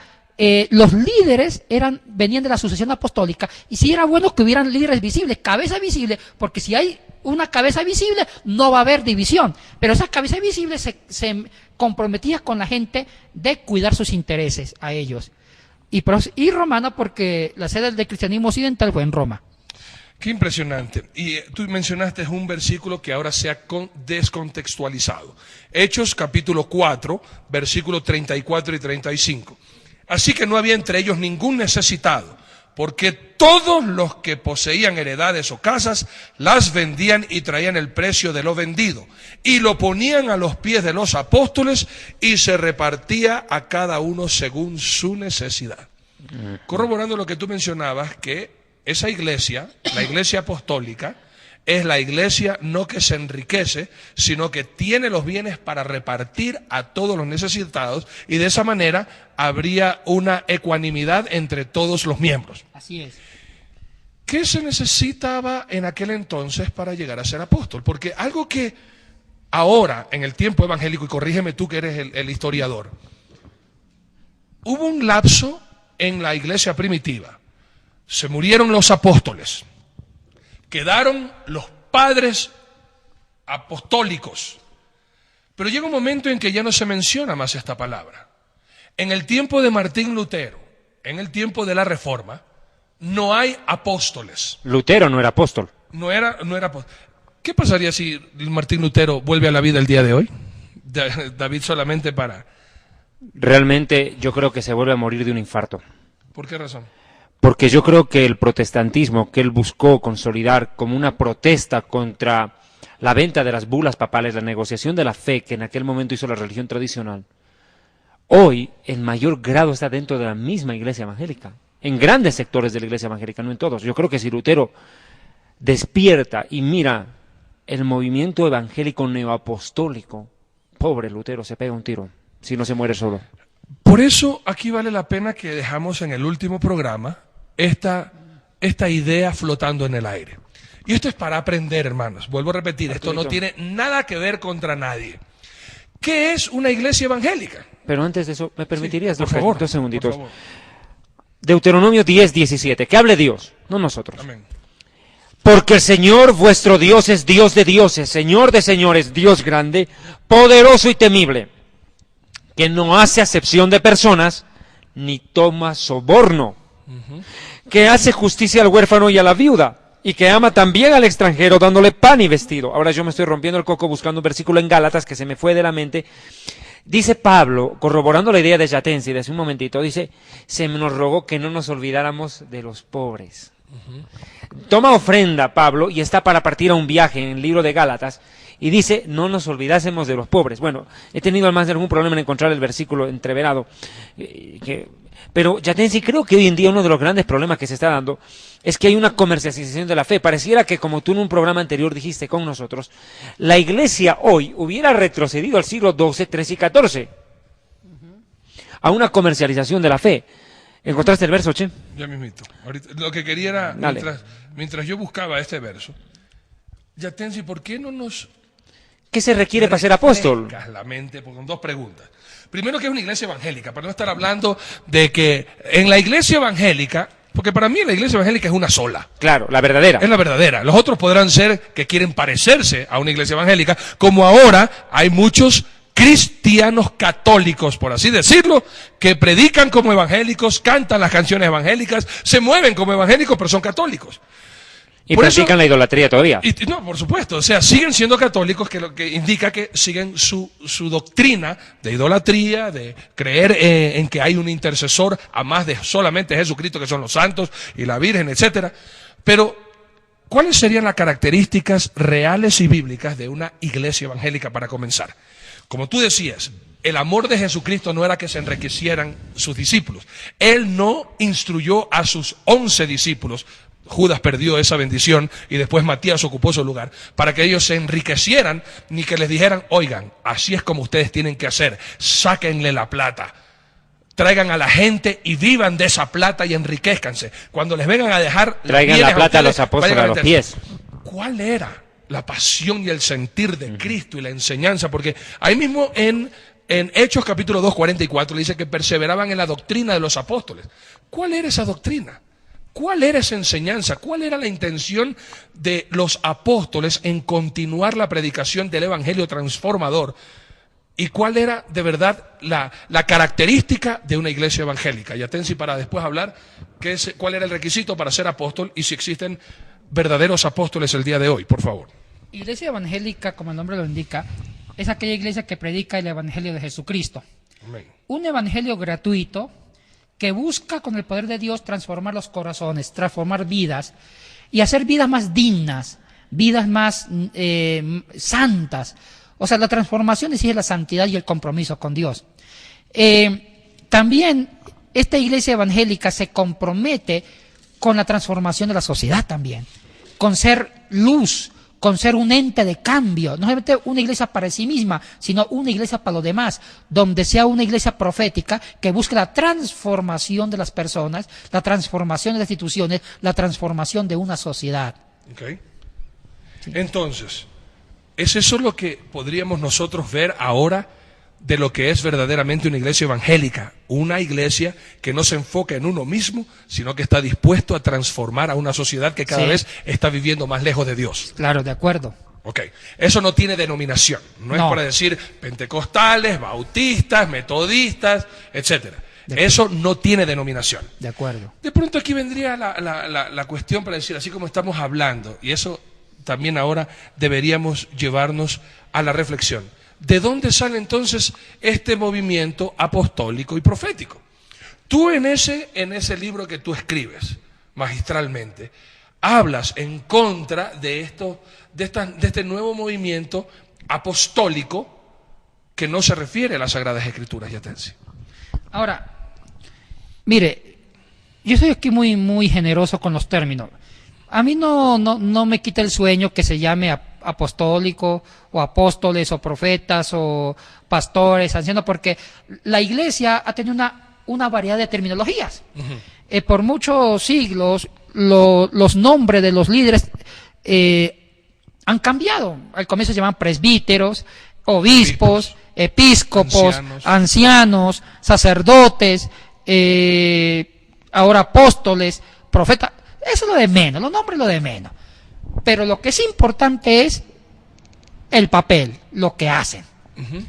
los líderes venían de la sucesión apostólica, y sí era bueno que hubieran líderes visibles, cabeza visible, porque si hay una cabeza visible no va a haber división, pero esa cabeza visible se comprometía con la gente de cuidar sus intereses a ellos. Y romana porque la sede del cristianismo occidental fue en Roma. Qué impresionante. Y tú mencionaste un versículo que ahora se ha descontextualizado. Hechos capítulo 4, versículos 34 y 35. Así que no había entre ellos ningún necesitado, porque todos los que poseían heredades o casas las vendían y traían el precio de lo vendido y lo ponían a los pies de los apóstoles y se repartía a cada uno según su necesidad. Corroborando lo que tú mencionabas, que esa iglesia, la iglesia apostólica, es la iglesia no que se enriquece, sino que tiene los bienes para repartir a todos los necesitados, y de esa manera habría una ecuanimidad entre todos los miembros. Así es. ¿Qué se necesitaba en aquel entonces para llegar a ser apóstol? Porque algo que ahora, en el tiempo evangélico, y corrígeme tú que eres el historiador, hubo un lapso en la iglesia primitiva. Se murieron los apóstoles. Quedaron los padres apostólicos. Pero llega un momento en que ya no se menciona más esta palabra. En el tiempo de Martín Lutero, en el tiempo de la Reforma, no hay apóstoles. Lutero no era apóstol. No era apóstol. ¿Qué pasaría si Martín Lutero vuelve a la vida el día de hoy? David, solamente para... Realmente yo creo que se vuelve a morir de un infarto. ¿Por qué razón? Porque yo creo que el protestantismo que él buscó consolidar como una protesta contra la venta de las bulas papales, la negociación de la fe que en aquel momento hizo la religión tradicional, hoy en mayor grado está dentro de la misma iglesia evangélica, en grandes sectores de la iglesia evangélica, no en todos. Yo creo que si Lutero despierta y mira el movimiento evangélico neoapostólico, pobre Lutero, se pega un tiro, si no se muere solo. Por eso aquí vale la pena que dejamos en el último programa esta idea flotando en el aire. Y esto es para aprender, hermanos. Vuelvo a repetir, esto no tiene nada que ver contra nadie. ¿Qué es una iglesia evangélica? Pero antes de eso, ¿me permitirías por favor, dos segunditos? por favor. Deuteronomio 10:17, que hable Dios, no nosotros. Amén. Porque el Señor vuestro Dios es Dios de dioses, Señor de señores, Dios grande, poderoso y temible, que no hace acepción de personas, ni toma soborno, que hace justicia al huérfano y a la viuda, y que ama también al extranjero, dándole pan y vestido. Ahora yo me estoy rompiendo el coco buscando un versículo en Gálatas que se me fue de la mente. Dice Pablo, corroborando la idea de Yatensi de hace un momentito, dice, se nos rogó que no nos olvidáramos de los pobres. Toma ofrenda Pablo y está para partir a un viaje en el libro de Gálatas, y dice, no nos olvidásemos de los pobres. Bueno, he tenido más de algún problema en encontrar el versículo entreverado, pero Yatensi, creo que hoy en día uno de los grandes problemas que se está dando es que hay una comercialización de la fe. Pareciera que, como tú en un programa anterior dijiste con nosotros, la iglesia hoy hubiera retrocedido al siglo XII, XIII y XIV a una comercialización de la fe. ¿Encontraste el verso, Che? Ya mismito. Ahorita, lo que quería era, mientras yo buscaba este verso, Yatensi, ¿por qué no nos... ¿Qué se requiere para ser apóstol? La mente, con dos preguntas. Primero, que es una iglesia evangélica, para no estar hablando de que en la iglesia evangélica, porque para mí la iglesia evangélica es una sola. Claro, la verdadera. Es la verdadera. Los otros podrán ser que quieren parecerse a una iglesia evangélica, como ahora hay muchos cristianos católicos, por así decirlo, que predican como evangélicos, cantan las canciones evangélicas, se mueven como evangélicos, pero son católicos. Y por practican la idolatría todavía. No, por supuesto, o sea, siguen siendo católicos, que lo que indica que siguen su doctrina de idolatría, de creer en que hay un intercesor a más de solamente Jesucristo, que son los santos y la Virgen, etcétera. Pero, ¿cuáles serían las características reales y bíblicas de una iglesia evangélica para comenzar? Como tú decías, el amor de Jesucristo no era que se enriquecieran sus discípulos. Él no instruyó a sus 11 discípulos. Judas perdió esa bendición y después Matías ocupó su lugar, para que ellos se enriquecieran, ni que les dijeran, oigan, así es como ustedes tienen que hacer, sáquenle la plata, traigan a la gente y vivan de esa plata y enriquezcanse. Cuando les vengan a dejar, traigan la plata a los apóstoles a los pies. ¿Cuál era la pasión y el sentir de Cristo y la enseñanza? Porque ahí mismo en Hechos capítulo 2, 44 le dice que perseveraban en la doctrina de los apóstoles. ¿Cuál era esa doctrina? ¿Cuál era esa enseñanza? ¿Cuál era la intención de los apóstoles en continuar la predicación del evangelio transformador? ¿Y cuál era de verdad la característica de una iglesia evangélica? Y atención, para después hablar cuál era el requisito para ser apóstol y si existen verdaderos apóstoles el día de hoy, por favor. Iglesia evangélica, como el nombre lo indica, es aquella iglesia que predica el evangelio de Jesucristo. Amén. Un evangelio gratuito que busca con el poder de Dios transformar los corazones, transformar vidas y hacer vidas más dignas, vidas más santas. O sea, la transformación exige la santidad y el compromiso con Dios. También esta iglesia evangélica se compromete con la transformación de la sociedad también, con ser luz, con ser un ente de cambio, no solamente una iglesia para sí misma, sino una iglesia para los demás, donde sea una iglesia profética que busque la transformación de las personas, la transformación de las instituciones, la transformación de una sociedad. Okay. Sí. Entonces, ¿es eso lo que podríamos nosotros ver ahora de lo que es verdaderamente una iglesia evangélica? Una iglesia que no se enfoca en uno mismo, sino que está dispuesto a transformar a una sociedad que cada vez está viviendo más lejos de Dios. Claro, de acuerdo. Ok, eso no tiene denominación, no es para decir pentecostales, bautistas, metodistas, etcétera. Eso no tiene denominación. De acuerdo. De pronto aquí vendría la cuestión para decir, así como estamos hablando, y eso también ahora deberíamos llevarnos a la reflexión. ¿De dónde sale entonces este movimiento apostólico y profético? Tú en ese libro que tú escribes magistralmente, hablas en contra de este nuevo movimiento apostólico que no se refiere a las Sagradas Escrituras, Yatensi. Ahora, mire, yo soy aquí muy, muy generoso con los términos. A mí no me quita el sueño que se llame apostólico o apóstoles o profetas o pastores, ancianos, porque la iglesia ha tenido una variedad de terminologías. Uh-huh. Por muchos siglos los nombres de los líderes han cambiado. Al comienzo se llamaban presbíteros, obispos, episcopos, ancianos, sacerdotes, ahora apóstoles, profetas. Eso es lo de menos, los nombres lo de menos. Pero lo que es importante es el papel, lo que hacen. Uh-huh.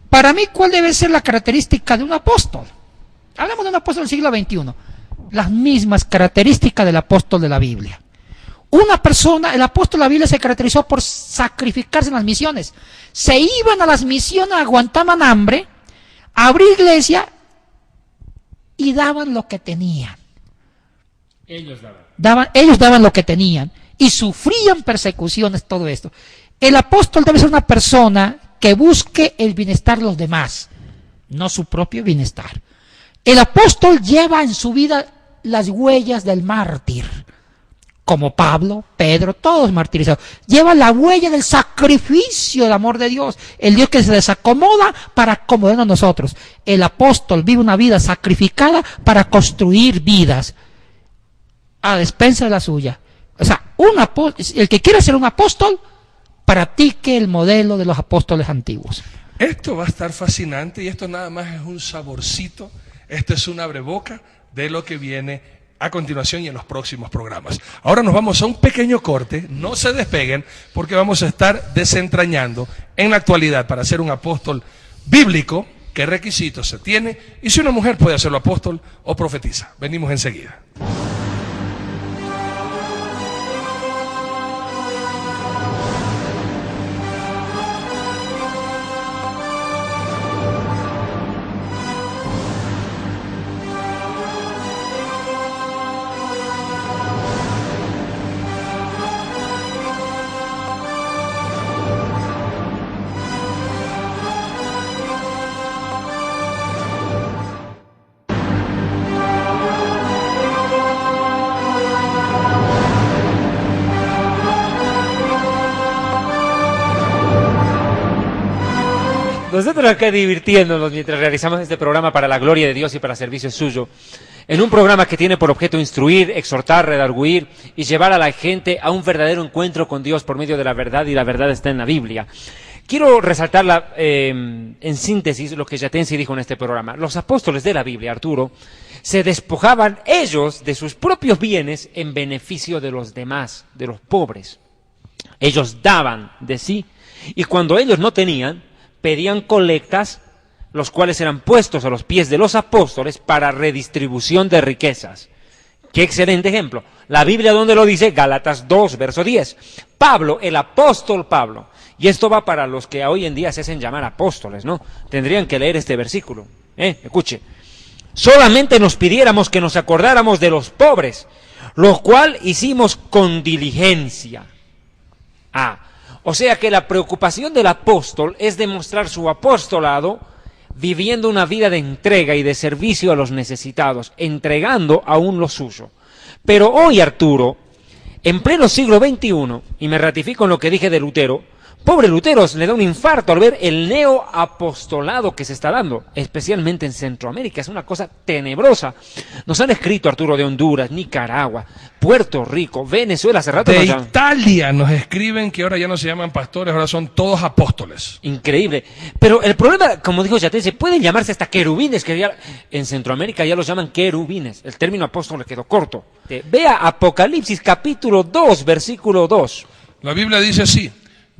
Para mí, ¿cuál debe ser la característica de un apóstol? Hablamos de un apóstol del siglo XXI. Las mismas características del apóstol de la Biblia. Una persona, el apóstol de la Biblia se caracterizó por sacrificarse en las misiones. Se iban a las misiones, aguantaban hambre, abrir iglesia y daban lo que tenían. Ellos daban lo que tenían y sufrían persecuciones, todo esto. El apóstol debe ser una persona que busque el bienestar de los demás, no su propio bienestar. El apóstol lleva en su vida las huellas del mártir, como Pablo, Pedro, todos martirizados. Lleva la huella del sacrificio del amor de Dios, el Dios que se desacomoda para acomodarnos a nosotros. El apóstol vive una vida sacrificada para construir vidas a despensa de la suya. O sea, el que quiera ser un apóstol, practique el modelo de los apóstoles antiguos. Esto va a estar fascinante y esto nada más es un saborcito, esto es un abreboca de lo que viene a continuación y en los próximos programas. Ahora nos vamos a un pequeño corte, no se despeguen porque vamos a estar desentrañando en la actualidad para ser un apóstol bíblico, qué requisitos se tiene y si una mujer puede hacerlo apóstol o profetiza. Venimos enseguida. Nosotros acá divirtiéndonos mientras realizamos este programa para la gloria de Dios y para servicio suyo, en un programa que tiene por objeto instruir, exhortar, redarguir y llevar a la gente a un verdadero encuentro con Dios por medio de la verdad, y la verdad está en la Biblia. Quiero resaltar en síntesis lo que Yatensi dijo en este programa. Los apóstoles de la Biblia, Arturo, se despojaban ellos de sus propios bienes en beneficio de los demás, de los pobres. Ellos daban de sí, y cuando ellos no tenían, pedían colectas, los cuales eran puestos a los pies de los apóstoles para redistribución de riquezas. Qué excelente ejemplo. La Biblia, ¿dónde lo dice? Gálatas 2, verso 10. Pablo, el apóstol Pablo, y esto va para los que hoy en día se hacen llamar apóstoles, ¿no? Tendrían que leer este versículo. Escuche. Solamente nos pidiéramos que nos acordáramos de los pobres, lo cual hicimos con diligencia. O sea que la preocupación del apóstol es demostrar su apostolado viviendo una vida de entrega y de servicio a los necesitados, entregando aún lo suyo. Pero hoy, Arturo, en pleno siglo XXI, y me ratifico en lo que dije de Lutero, pobre Lutero le da un infarto al ver el neoapostolado que se está dando, especialmente en Centroamérica. Es una cosa tenebrosa. Nos han escrito, Arturo, de Honduras, Nicaragua, Puerto Rico, Venezuela, hace rato. De Italia nos escriben que ahora ya no se llaman pastores, ahora son todos apóstoles. Increíble. Pero el problema, como dijo Yatense, pueden llamarse hasta querubines, que ya en Centroamérica ya los llaman querubines. El término apóstol le quedó corto. Vea Apocalipsis capítulo 2, versículo 2. La Biblia dice así: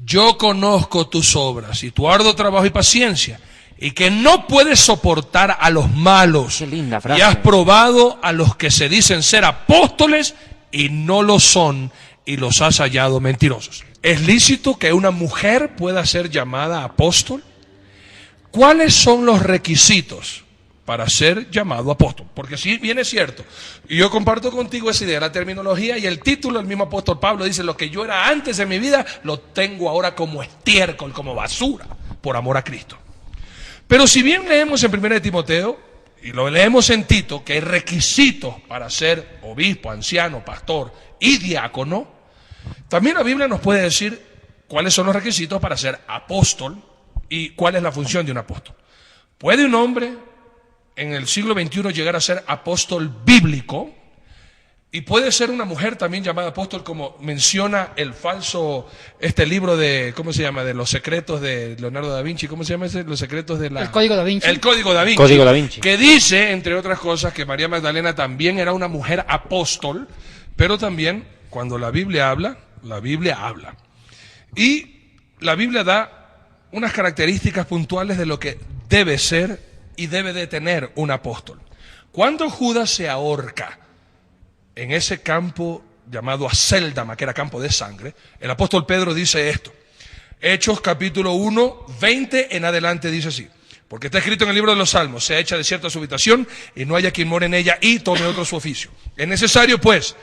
yo conozco tus obras y tu arduo trabajo y paciencia, y que no puedes soportar a los malos. Qué linda frase. Y has probado a los que se dicen ser apóstoles y no lo son, y los has hallado mentirosos. ¿Es lícito que una mujer pueda ser llamada apóstol? ¿Cuáles son los requisitos para ser llamado apóstol? Porque si bien es cierto, y yo comparto contigo esa idea, la terminología y el título del mismo apóstol Pablo dice: lo que yo era antes en mi vida, lo tengo ahora como estiércol, como basura, por amor a Cristo. Pero si bien leemos en 1 Timoteo, y lo leemos en Tito, que hay requisitos para ser obispo, anciano, pastor y diácono, también la Biblia nos puede decir cuáles son los requisitos para ser apóstol y cuál es la función de un apóstol. ¿Puede un hombre en el siglo XXI llegar a ser apóstol bíblico? Y puede ser una mujer también llamada apóstol, como menciona el falso, libro de, ¿cómo se llama? De los secretos de Leonardo da Vinci. ¿Cómo se llama ese? Los secretos de la... El Código da Vinci. El Código da Vinci. Código da Vinci. Que dice, entre otras cosas, que María Magdalena también era una mujer apóstol, pero también, cuando la Biblia habla. Y la Biblia da unas características puntuales de lo que debe ser y debe de tener un apóstol. Cuando Judas se ahorca en ese campo llamado Acéldama, que era campo de sangre, el apóstol Pedro dice esto. Hechos capítulo 1, 20 en adelante dice así: porque está escrito en el libro de los Salmos: sea hecha desierta su habitación y no haya quien more en ella y tome otro su oficio. Es necesario, pues,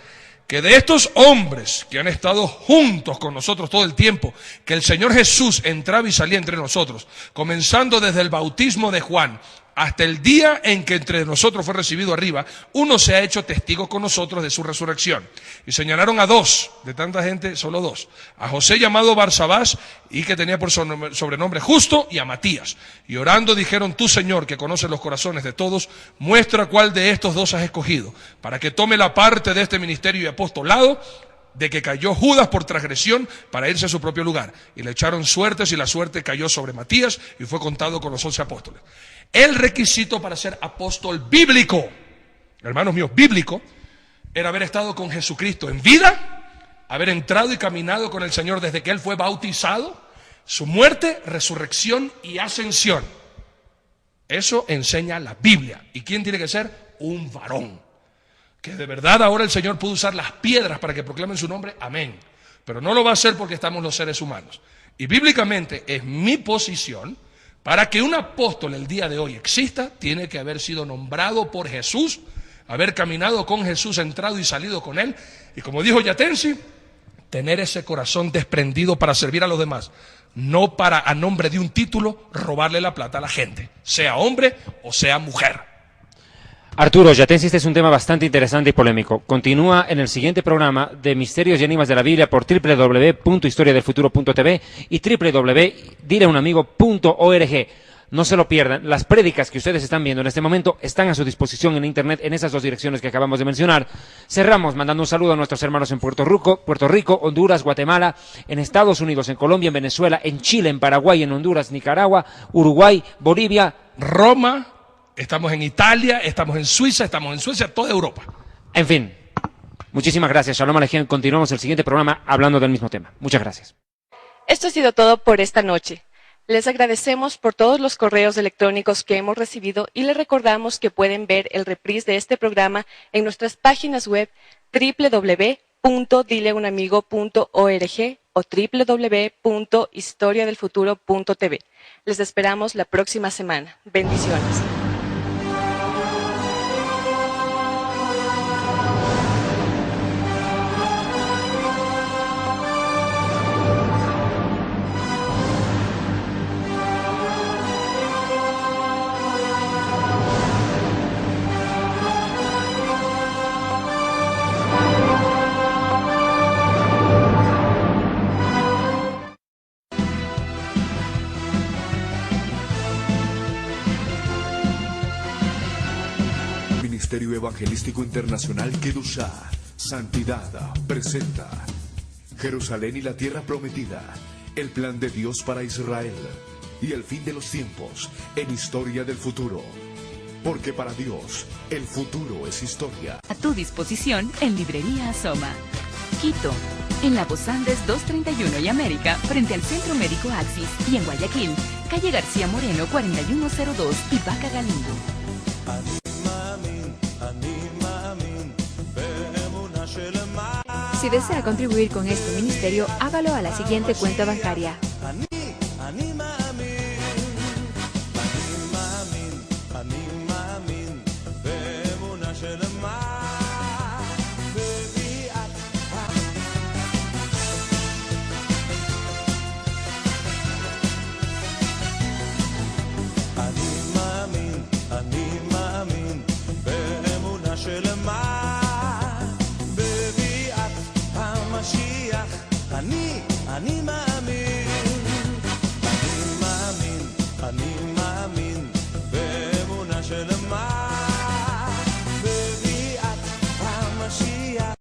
que de estos hombres que han estado juntos con nosotros todo el tiempo, que el Señor Jesús entraba y salía entre nosotros, comenzando desde el bautismo de Juan hasta el día en que entre nosotros fue recibido arriba, uno se ha hecho testigo con nosotros de su resurrección. Y señalaron a dos, de tanta gente, solo dos, a José llamado Barsabás, y que tenía por sobrenombre Justo, y a Matías. Y orando dijeron: tú, Señor, que conoces los corazones de todos, muestra cuál de estos dos has escogido, para que tome la parte de este ministerio y apostolado, de que cayó Judas por transgresión para irse a su propio lugar. Y le echaron suertes, y la suerte cayó sobre Matías, y fue contado con los 11 apóstoles. El requisito para ser apóstol bíblico, hermanos míos, bíblico, era haber estado con Jesucristo en vida, haber entrado y caminado con el Señor desde que Él fue bautizado, su muerte, resurrección y ascensión. Eso enseña la Biblia. ¿Y quién tiene que ser? Un varón. Que de verdad ahora el Señor puede usar las piedras para que proclamen su nombre, amén. Pero no lo va a hacer porque estamos los seres humanos. Y bíblicamente es mi posición, para que un apóstol el día de hoy exista, tiene que haber sido nombrado por Jesús, haber caminado con Jesús, entrado y salido con Él, y como dijo Yatensi, tener ese corazón desprendido para servir a los demás, no para, a nombre de un título, robarle la plata a la gente, sea hombre o sea mujer. Arturo, Yatensi, este es un tema bastante interesante y polémico. Continúa en el siguiente programa de Misterios y Enigmas de la Biblia por www.historiadelfuturo.tv y www.dileunamigo.org. No se lo pierdan. Las prédicas que ustedes están viendo en este momento están a su disposición en internet en esas dos direcciones que acabamos de mencionar. Cerramos mandando un saludo a nuestros hermanos en Puerto Rico, Honduras, Guatemala, en Estados Unidos, en Colombia, en Venezuela, en Chile, en Paraguay, en Honduras, Nicaragua, Uruguay, Bolivia, Roma. Estamos en Italia, estamos en Suiza, estamos en Suecia, toda Europa. En fin, muchísimas gracias. Shalom Alejem. Continuamos el siguiente programa hablando del mismo tema. Muchas gracias. Esto ha sido todo por esta noche. Les agradecemos por todos los correos electrónicos que hemos recibido y les recordamos que pueden ver el reprise de este programa en nuestras páginas web www.dileunamigo.org o www.historiadelfuturo.tv. Les esperamos la próxima semana. Bendiciones. Ministerio Evangelístico Internacional Kedushá, Santidad, presenta Jerusalén y la Tierra Prometida, el plan de Dios para Israel y el fin de los tiempos en Historia del Futuro. Porque para Dios, el futuro es historia. A tu disposición en Librería Asoma. Quito, en La Voz Andes 231 y América, frente al Centro Médico Axis, y en Guayaquil, calle García Moreno 4102 y Vaca Galindo. Si desea contribuir con este ministerio, hágalo a la siguiente cuenta bancaria: אני מאמין